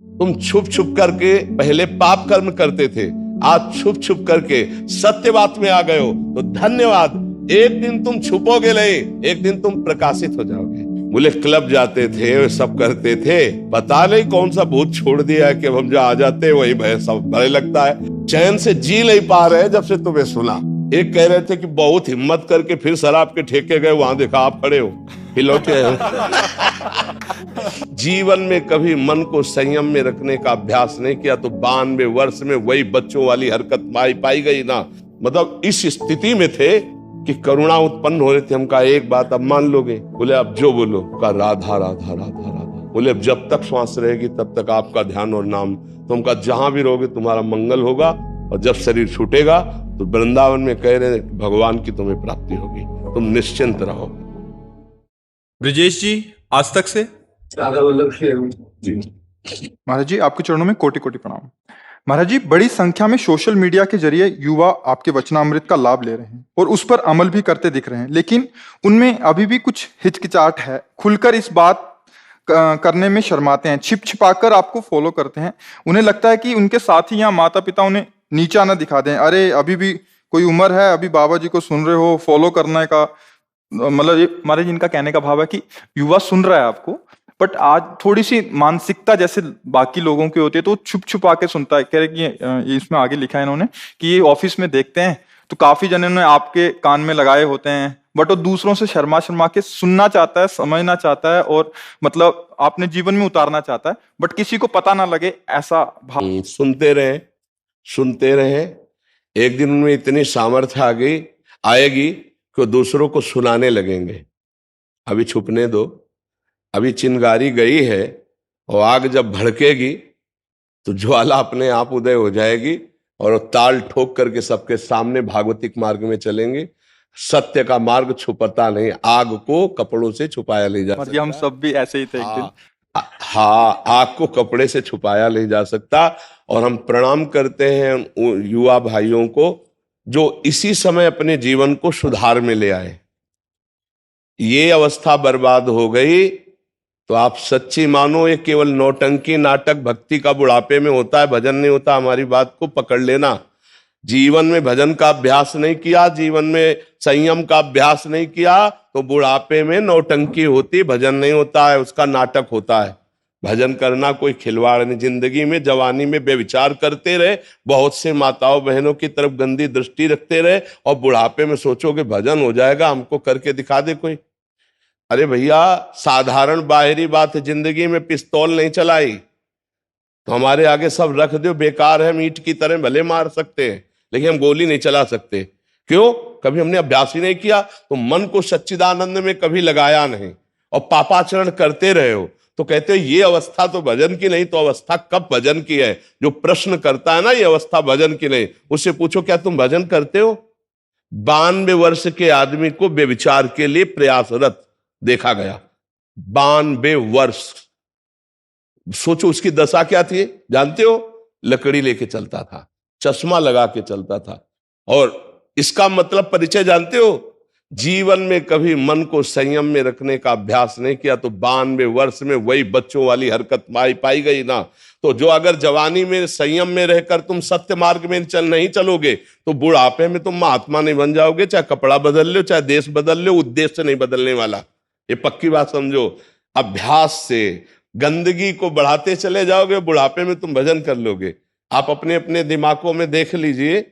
तुम छुप छुप करके पहले पाप कर्म करते थे, आज छुप छुप करके सत्य बात में आ गए हो, तो धन्यवाद। एक दिन तुम छुपोगे नहीं, एक दिन तुम प्रकाशित हो जाओगे। बोले क्लब जाते थे, सब करते थे, पता नहीं कौन सा भूत छोड़ दिया है कि हम जो आ जाते हैं वही भय सब भय लगता है। चैन से जी नहीं पा रहे जब से तुम्हें सुना। एक कह रहे थे कि बहुत हिम्मत करके फिर शराब के ठेके गए, वहां देखा आप खड़े हो, फिर लौटे। जीवन में कभी मन को संयम में रखने का अभ्यास नहीं किया तो 92 वर्ष में वही बच्चों वाली हरकत पाई गई ना। मतलब इस स्थिति में थे कि करुणा उत्पन्न हो रही थी। हम कहा एक बात अब मान लोगे? बोले अब जो बोलो। कहा राधा राधा राधा राधा। बोले अब जब तक श्वास रहेगी तब तक आपका ध्यान और नाम। तो हम कहा जहां भी रहोगे तुम्हारा मंगल होगा, और जब शरीर छूटेगा तो वृंदावन में कह रहे हैं भगवान की तुम्हें प्राप्ति होगी, तुम निश्चिंत रहो। ब्रजेश जी, आज तक से जी महाराज जी, आपके चरणों में कोटि कोटि प्रणाम। महाराज जी, बड़ी संख्या में सोशल मीडिया के जरिए युवा आपके वचनामृत का लाभ ले रहे हैं और उस पर अमल भी करते दिख रहे हैं, लेकिन उनमें अभी भी कुछ हिचकिचाहट है, खुलकर इस बात करने में शर्माते हैं, छिप छिपाकर आपको फॉलो करते हैं। उन्हें लगता है कि उनके साथी या माता पिता उन्हें नीचा ना दिखा दें। अरे अभी भी कोई उम्र है, अभी बाबा जी को सुन रहे हो, फॉलो करने का। मतलब ये महाराज इनका कहने का भाव है कि युवा सुन रहा है आपको, बट आज थोड़ी सी मानसिकता जैसे बाकी लोगों की होती है तो छुप छुपा के सुनता है। कह रहे कि ये इसमें आगे लिखा है इन्होंने कि ये ऑफिस में देखते हैं तो काफी जने ने आपके कान में लगाए होते हैं, बट वो दूसरों से शर्मा शर्मा के सुनना चाहता है, समझना चाहता है और मतलब आपने जीवन में उतारना चाहता है, बट किसी को पता ना लगे, ऐसा भाव। सुनते रहे। एक दिन उनमें इतनी सामर्थ्य आएगी कि दूसरों को सुनाने लगेंगे। अभी छुपने दो, अभी चिंगारी गई है और आग जब भड़केगी तो ज्वाला अपने आप उदय हो जाएगी और ताल ठोक करके सबके सामने भागवतिक मार्ग में चलेंगे। सत्य का मार्ग छुपता नहीं, आग को कपड़ों से छुपाया नहीं जा सकता। हम सब भी ऐसे ही थे एक दिन। हाँ, आग को कपड़े से छुपाया नहीं जा सकता। और हम प्रणाम करते हैं युवा भाइयों को जो इसी समय अपने जीवन को सुधार में ले आए। ये अवस्था बर्बाद हो गई तो आप सच्ची मानो ये केवल नौटंकी नाटक भक्ति का बुढ़ापे में होता है, भजन नहीं होता। हमारी बात को पकड़ लेना। जीवन में भजन का अभ्यास नहीं किया, जीवन में संयम का अभ्यास नहीं किया तो बुढ़ापे में नौटंकी होती, भजन नहीं होता है, उसका नाटक होता है। भजन करना कोई खिलवाड़ नहीं। जिंदगी में जवानी में बेविचार करते रहे, बहुत से माताओं बहनों की तरफ गंदी दृष्टि रखते रहे और बुढ़ापे में सोचोगे भजन हो जाएगा, हमको करके दिखा दे कोई। अरे भैया, साधारण बाहरी बात है, जिंदगी में पिस्तौल नहीं चलाई तो हमारे आगे सब रख दो, बेकार है, मीट की तरह भले मार सकते हैं लेकिन हम गोली नहीं चला सकते। क्यों? कभी हमने अभ्यास ही नहीं किया, तो मन को सच्चिदानंद में कभी लगाया नहीं और पापाचरण करते रहे हो। तो कहते हो ये अवस्था तो भजन की नहीं, तो अवस्था कब भजन की है? जो प्रश्न करता है ना ये अवस्था भजन की नहीं, उससे पूछो क्या तुम भजन करते हो? 92 वर्ष के आदमी को बेविचार के लिए प्रयासरत देखा गया। 92 वर्ष। सोचो उसकी दशा क्या थी, जानते हो? लकड़ी लेके चलता था, चश्मा लगा के चलता था। और इसका मतलब परिचय जानते हो? जीवन में कभी मन को संयम में रखने का अभ्यास नहीं किया तो 92 वर्ष में वही बच्चों वाली हरकत पाई गई ना। तो जो अगर जवानी में संयम में रहकर तुम सत्य मार्ग में नहीं चलोगे तो बुढ़ापे में तुम महात्मा नहीं बन जाओगे। चाहे कपड़ा बदल लो, चाहे देश बदल लो, उद्देश्य नहीं बदलने वाला। ये पक्की बात समझो। अभ्यास से गंदगी को बढ़ाते चले जाओगे, बुढ़ापे में तुम भजन कर लोगे। आप अपने अपने दिमागों में देख लीजिए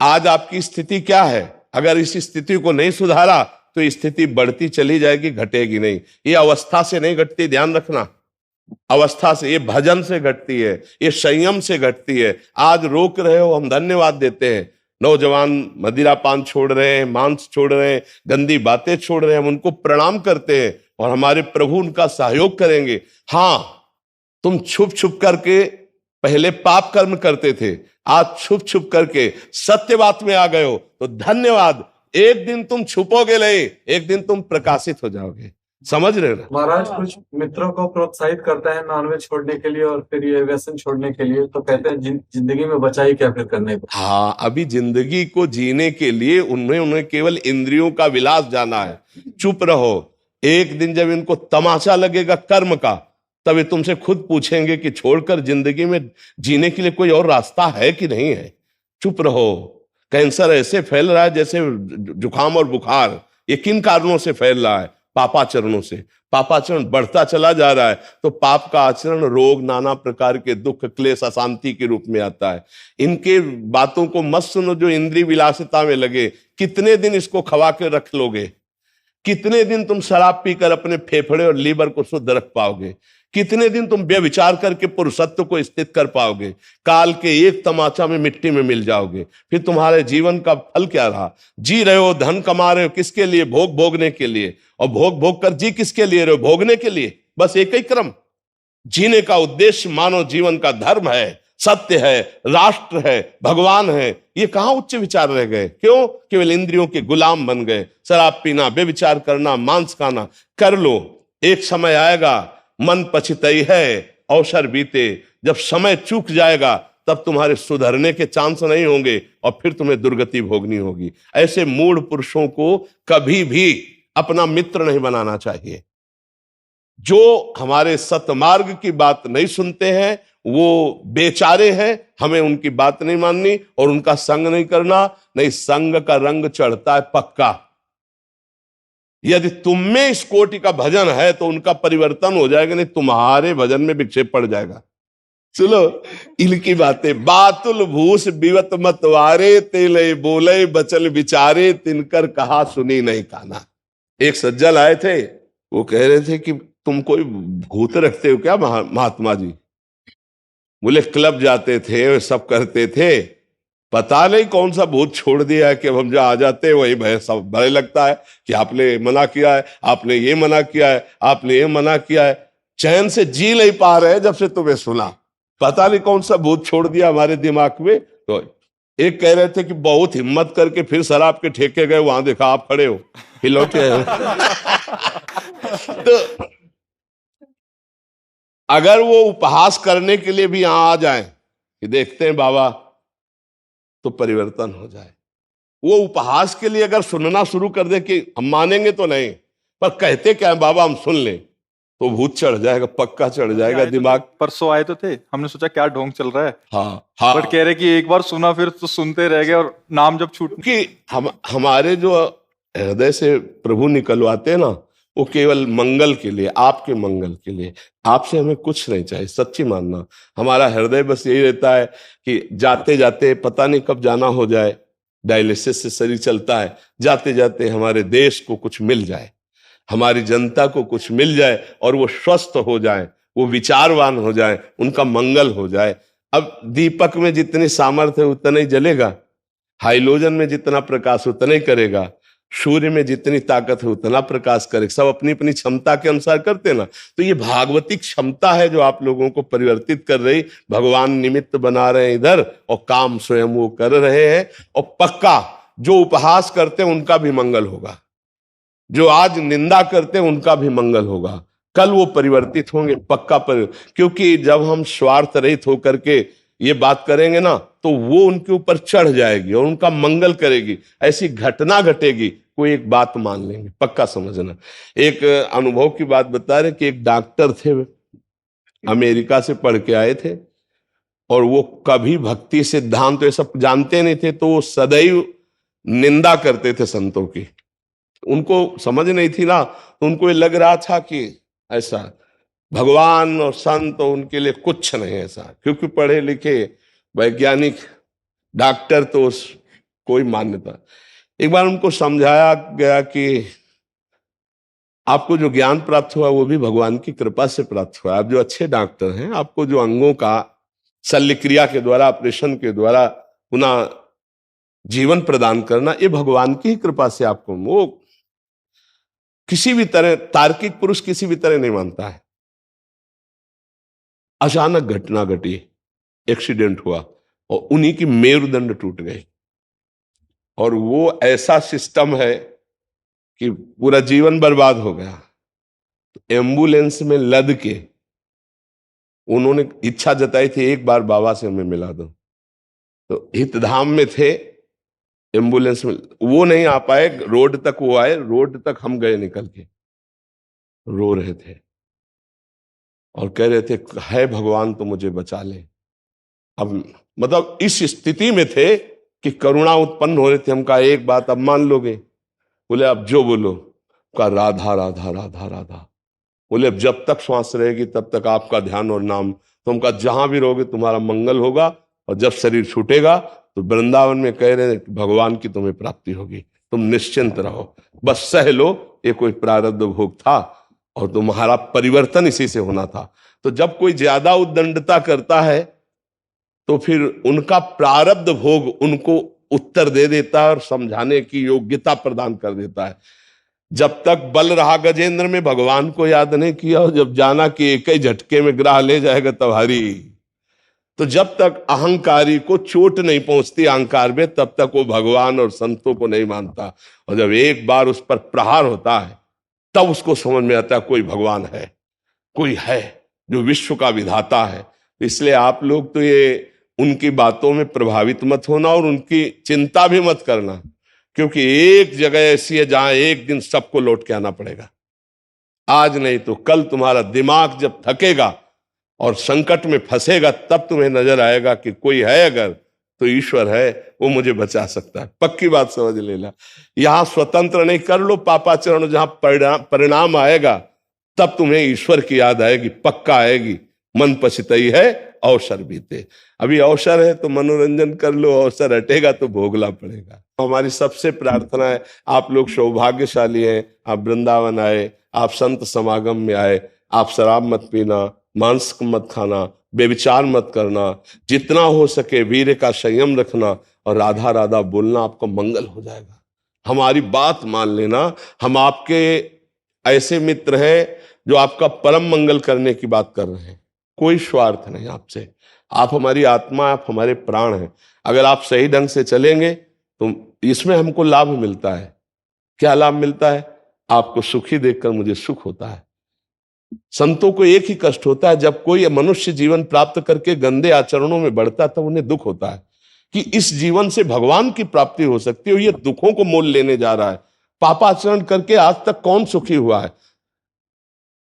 आज आपकी स्थिति क्या है। अगर इस स्थिति को नहीं सुधारा तो स्थिति बढ़ती चली जाएगी, घटेगी नहीं। ये अवस्था से नहीं घटती, ध्यान रखना। अवस्था से, ये भजन से घटती है, ये संयम से घटती है। आज रोक रहे हो, हम धन्यवाद देते हैं। नौजवान मदिरा पान छोड़ रहे हैं, मांस छोड़ रहे हैं, गंदी बातें छोड़ रहे हैं, हम उनको प्रणाम करते हैं और हमारे प्रभु उनका सहयोग करेंगे। हाँ, तुम छुप छुप करके पहले पाप कर्म करते थे, आज छुप छुप करके सत्य बात में आ गए हो, तो धन्यवाद। एक दिन तुम छुपोगे नहीं, एक दिन तुम प्रकाशित हो जाओगे। समझ रहे ना? महाराज कुछ मित्रों को प्रोत्साहित करता है नॉनवेज छोड़ने के लिए और फिर ये व्यसन छोड़ने के लिए, तो कहते हैं जिंदगी में बचा ही क्या फिर करने को। हाँ, अभी जिंदगी को जीने के लिए उन्हें केवल इंद्रियों का विलास जाना है। चुप रहो। एक दिन जब इनको तमाशा लगेगा कर्म का तब ये तुमसे खुद पूछेंगे कि छोड़कर जिंदगी में जीने के लिए कोई और रास्ता है कि नहीं है। चुप रहो। कैंसर ऐसे फैल रहा है जैसे जुकाम और बुखार। ये किन कारणों से फैल रहा है? पापाचरणों से। पापाचरण बढ़ता चला जा रहा है तो पाप का आचरण रोग, नाना प्रकार के दुख, क्लेश, अशांति के रूप में आता है। इनके बातों को मत सुनो जो इंद्रिय विलासिता में लगे। कितने दिन इसको खवा के रख लोगे? कितने दिन तुम शराब पीकर अपने फेफड़े और लीवर को शुद्ध रख पाओगे? कितने दिन तुम व्यभिचार करके पुरुषत्व को स्थित कर पाओगे? काल के एक तमाचा में मिट्टी में मिल जाओगे। फिर तुम्हारे जीवन का फल क्या रहा? जी रहे हो, धन कमा रहे हो, किसके लिए? भोग भोगने के लिए। और भोग भोग कर जी किसके लिए रहे हो? भोगने के लिए। बस एक ही क्रम। जीने का उद्देश्य मानव जीवन का धर्म है, सत्य है, राष्ट्र है, भगवान है। ये कहां उच्च विचार रह गए? क्यों? केवल इंद्रियों के गुलाम बन गए। शराब पीना, व्यभिचार करना, मांस खाना कर लो। एक समय आएगा, मन पछतई है, अवसर बीते। जब समय चूक जाएगा तब तुम्हारे सुधरने के चांस नहीं होंगे और फिर तुम्हें दुर्गति भोगनी होगी। ऐसे मूढ़ पुरुषों को कभी भी अपना मित्र नहीं बनाना चाहिए। जो हमारे सतमार्ग की बात नहीं सुनते हैं वो बेचारे हैं। हमें उनकी बात नहीं माननी और उनका संग नहीं करना। नहीं, संग का रंग चढ़ता है पक्का। यदि तुम में इस कोटि का भजन है तो उनका परिवर्तन हो जाएगा, नहीं तुम्हारे भजन में विक्षेप पड़ जाएगा। सुनो इनकी बातें। बातुल भूस बिवत मतवारे, तेले बोले बचल विचारे, तिनकर कहा सुनी नहीं काना। एक सज्जन आए थे, वो कह रहे थे कि तुम कोई भूत रखते हो क्या महात्मा जी? बोले क्लब जाते थे, सब करते थे, पता नहीं कौन सा भूत छोड़ दिया है कि अब हम जहाँ आ जाते हैं वही भय सब भय लगता है कि आपने मना किया है, आपने ये मना किया है, आपने ये मना किया है। चैन से जी नहीं पा रहे जब से तुम्हें सुना। पता नहीं कौन सा भूत छोड़ दिया हमारे दिमाग में। तो एक कह रहे थे कि बहुत हिम्मत करके फिर शराब के ठेके गए, वहां देखा आप खड़े हो, फिर लौटे। तो अगर वो उपहास करने के लिए भी यहां आ जाए कि देखते हैं बाबा, तो परिवर्तन हो जाए। वो उपहास के लिए अगर सुनना शुरू कर दे कि हम मानेंगे तो नहीं, पर कहते क्या है बाबा हम सुन लें, तो भूत चढ़ जाएगा, पक्का चढ़ जाएगा दिमाग। परसों आए तो थे, हमने सोचा क्या ढोंग चल रहा है। हाँ। बट कह रहे कि एक बार सुना फिर तो सुनते रह गए और नाम जब छूट कि हमारे जो हृदय से प्रभु निकलवाते हैं ना, वो केवल मंगल के लिए, आपके मंगल के लिए। आपसे हमें कुछ नहीं चाहिए, सच्ची मानना। हमारा हृदय बस यही रहता है कि जाते जाते पता नहीं कब जाना हो जाए। डायलिसिस से शरीर चलता है, जाते जाते हमारे देश को कुछ मिल जाए, हमारी जनता को कुछ मिल जाए और वो स्वस्थ हो जाए, वो विचारवान हो जाए, उनका मंगल हो जाए। अब दीपक में जितनी सामर्थ्य है उतना ही जलेगा, हाइलोजन में जितना प्रकाश उतना ही करेगा, सूर्य में जितनी ताकत है उतना प्रकाश करे। सब अपनी अपनी क्षमता के अनुसार करते ना। तो ये भागवतिक क्षमता है जो आप लोगों को परिवर्तित कर रही। भगवान निमित्त बना रहे हैं इधर और काम स्वयं वो कर रहे हैं। और पक्का जो उपहास करते हैं उनका भी मंगल होगा, जो आज निंदा करते हैं उनका भी मंगल होगा। कल वो परिवर्तित होंगे पक्का। पर क्योंकि जब हम स्वार्थ रहित होकर के ये बात करेंगे ना तो वो उनके ऊपर चढ़ जाएगी और उनका मंगल करेगी। ऐसी घटना घटेगी, कोई एक बात मान लेंगे, पक्का समझना। एक अनुभव की बात बता रहे कि एक डॉक्टर थे, अमेरिका से पढ़ के आए थे और वो कभी भक्ति सिद्धांत तो ये सब जानते नहीं थे, तो वो सदैव निंदा करते थे संतों की। उनको समझ नहीं थी ना, तो उनको ये लग रहा था कि ऐसा भगवान और संत तो उनके लिए कुछ नहीं ऐसा, क्योंकि पढ़े लिखे वैज्ञानिक डॉक्टर तो कोई मान्यता। एक बार उनको समझाया गया कि आपको जो ज्ञान प्राप्त हुआ वो भी भगवान की कृपा से प्राप्त हुआ। आप जो अच्छे डॉक्टर हैं, आपको जो अंगों का शल्य क्रिया के द्वारा, ऑपरेशन के द्वारा पुनः जीवन प्रदान करना, ये भगवान की ही कृपा से आपको। वो किसी भी तरह तार्किक पुरुष किसी भी तरह नहीं मानता है। अचानक घटना घटी, एक्सीडेंट हुआ और उन्हीं की मेरुदंड टूट गई। और वो ऐसा सिस्टम है कि पूरा जीवन बर्बाद हो गया। तो एम्बुलेंस में लद के उन्होंने इच्छा जताई थी एक बार बाबा से हमें मिला दो। तो हितधाम में थे, एम्बुलेंस में वो नहीं आ पाए, रोड तक वो आए, रोड तक हम गए निकल के, रो रहे थे। और कह रहे थे है भगवान तो मुझे बचा ले। अब मतलब इस स्थिति में थे कि करुणा उत्पन्न हो रही थी। हम कहा एक बात अब मान लोगे? बोले अब जो बोलो। कहा राधा राधा राधा राधा। बोले अब जब तक श्वास रहेगी तब तक आपका ध्यान और नाम। तो हम कहा जहां भी रहोगे तुम्हारा मंगल होगा, और जब शरीर छूटेगा तो वृंदावन में कह रहे हैं भगवान की तुम्हें प्राप्ति होगी, तुम निश्चिंत रहो, बस सह लो, ये कोई प्रारब्ध भोग था और तुम्हारा परिवर्तन इसी से होना था। तो जब कोई ज्यादा उद्दंडता करता है तो फिर उनका प्रारब्ध भोग उनको उत्तर दे देता है और समझाने की योग्यता प्रदान कर देता है। जब तक बल रहा गजेंद्र में भगवान को याद नहीं किया, और जब जाना कि एक ही झटके में ग्राह ले जाएगा तुम्हारी, तो जब तक अहंकारी को चोट नहीं पहुंचती अहंकार में, तब तक वो भगवान और संतों को नहीं मानता। और जब एक बार उस पर प्रहार होता है तब उसको समझ में आता है कोई भगवान है, कोई है जो विश्व का विधाता है। इसलिए आप लोग तो ये उनकी बातों में प्रभावित मत होना और उनकी चिंता भी मत करना, क्योंकि एक जगह ऐसी है जहां एक दिन सबको लौट के आना पड़ेगा। आज नहीं तो कल तुम्हारा दिमाग जब थकेगा और संकट में फंसेगा तब तुम्हें नजर आएगा कि कोई है अगर तो ईश्वर है, वो मुझे बचा सकता है। पक्की बात समझ लेना। यहां स्वतंत्र नहीं, कर लो पापाचरण, जहां परिणाम आएगा तब तुम्हें ईश्वर की याद आएगी, पक्का आएगी। मन पछतई है अवसर बीते। अभी अवसर है तो मनोरंजन कर लो, अवसर हटेगा तो भोगना पड़ेगा। हमारी सबसे प्रार्थना है, आप लोग सौभाग्यशाली हैं, आप वृंदावन आए, आप संत समागम में आए, आप शराब मत पीना, मांस मत खाना, बेविचार मत करना, जितना हो सके वीर का संयम रखना और राधा राधा बोलना, आपको मंगल हो जाएगा। हमारी बात मान लेना, हम आपके ऐसे मित्र हैं जो आपका परम मंगल करने की बात कर रहे हैं। कोई स्वार्थ नहीं आपसे, आप हमारी आत्मा, आप हमारे प्राण हैं। अगर आप सही ढंग से चलेंगे तो इसमें हमको लाभ मिलता है। क्या लाभ मिलता है? आपको सुखी देखकर मुझे सुख होता है। संतों को एक ही कष्ट होता है, जब कोई मनुष्य जीवन प्राप्त करके गंदे आचरणों में बढ़ता है तब उन्हें दुख होता है कि इस जीवन से भगवान की प्राप्ति हो सकती है, ये दुखों को मोल लेने जा रहा है। पापाचरण करके आज तक कौन सुखी हुआ है?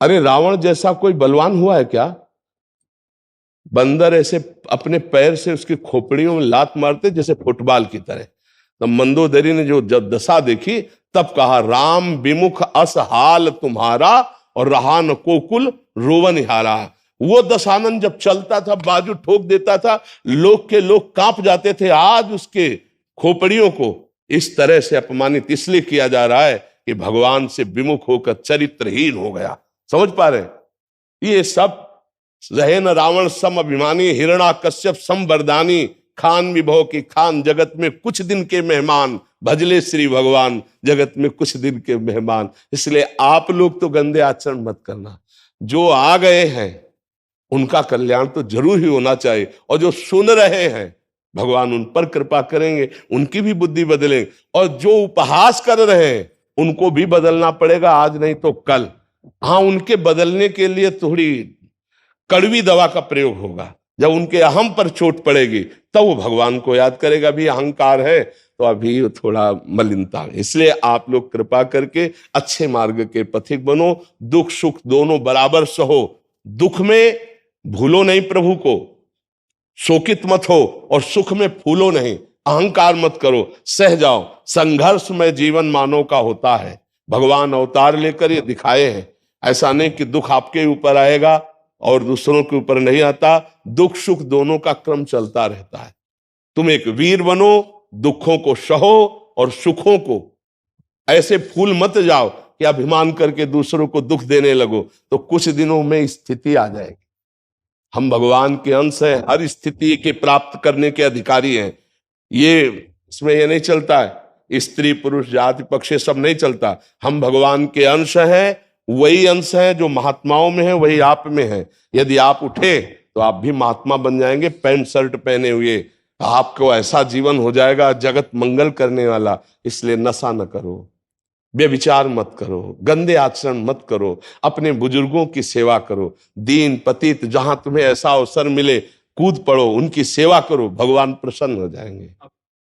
अरे रावण जैसा कोई बलवान हुआ है क्या? बंदर ऐसे अपने पैर से उसकी खोपड़ियों में लात मारते जैसे फुटबॉल की तरह। तो मंदोदरी ने जो जब दशा देखी तब कहा राम विमुख अस हाल तुम्हारा और रहा न कोकुल रोवन हारा। वो दशानन जब चलता था, बाजू ठोक देता था, लोग के लोग कांप जाते थे। आज उसके खोपड़ियों को इस तरह से अपमानित इसलिए किया जा रहा है कि भगवान से विमुख होकर चरित्रहीन हो गया। समझ पा रहे? ये सब रहे न रावण सम अभिमानी, हिरणा कश्यप सम वरदानी, खान विभव की खान जगत में कुछ दिन के मेहमान, भजले श्री भगवान जगत में कुछ दिन के मेहमान। इसलिए आप लोग तो गंदे आचरण मत करना। जो आ गए हैं उनका कल्याण तो जरूर ही होना चाहिए, और जो सुन रहे हैं भगवान उन पर कृपा करेंगे, उनकी भी बुद्धि बदलेंगे, और जो उपहास कर रहे हैं उनको भी बदलना पड़ेगा, आज नहीं तो कल। हाँ, उनके बदलने के लिए थोड़ी कड़वी दवा का प्रयोग होगा। जब उनके अहम पर चोट पड़ेगी तब वो भगवान को याद करेगा। भी अहंकार है तो अभी थोड़ा मलिनता है। इसलिए आप लोग कृपा करके अच्छे मार्ग के पथिक बनो, दुख सुख दोनों बराबर सहो। दुख में भूलो नहीं प्रभु को, शोकित मत हो, और सुख में फूलो नहीं, अहंकार मत करो, सह जाओ। संघर्ष में जीवन मानव का होता है, भगवान अवतार लेकर ये दिखाए हैं। ऐसा नहीं कि दुख आपके ऊपर आएगा और दूसरों के ऊपर नहीं आता। दुख सुख दोनों का क्रम चलता रहता है। तुम एक वीर बनो, दुखों को सहो और सुखों को ऐसे फूल मत जाओ कि अभिमान करके दूसरों को दुख देने लगो, तो कुछ दिनों में स्थिति आ जाएगी। हम भगवान के अंश हैं, हर स्थिति के प्राप्त करने के अधिकारी हैं। ये इसमें ये नहीं चलता है स्त्री पुरुष जाति पक्ष सब नहीं चलता। हम भगवान के अंश हैं, वही अंश है जो महात्माओं में है वही आप में है। यदि आप उठे तो आप भी महात्मा बन जाएंगे, पैंट शर्ट पहने हुए। आपको ऐसा जीवन हो जाएगा जगत मंगल करने वाला। इसलिए नशा न करो, बेविचार मत करो, गंदे आचरण मत करो, अपने बुजुर्गों की सेवा करो। दीन पतित जहां तुम्हें ऐसा अवसर मिले कूद पड़ो, उनकी सेवा करो, भगवान प्रसन्न हो जाएंगे।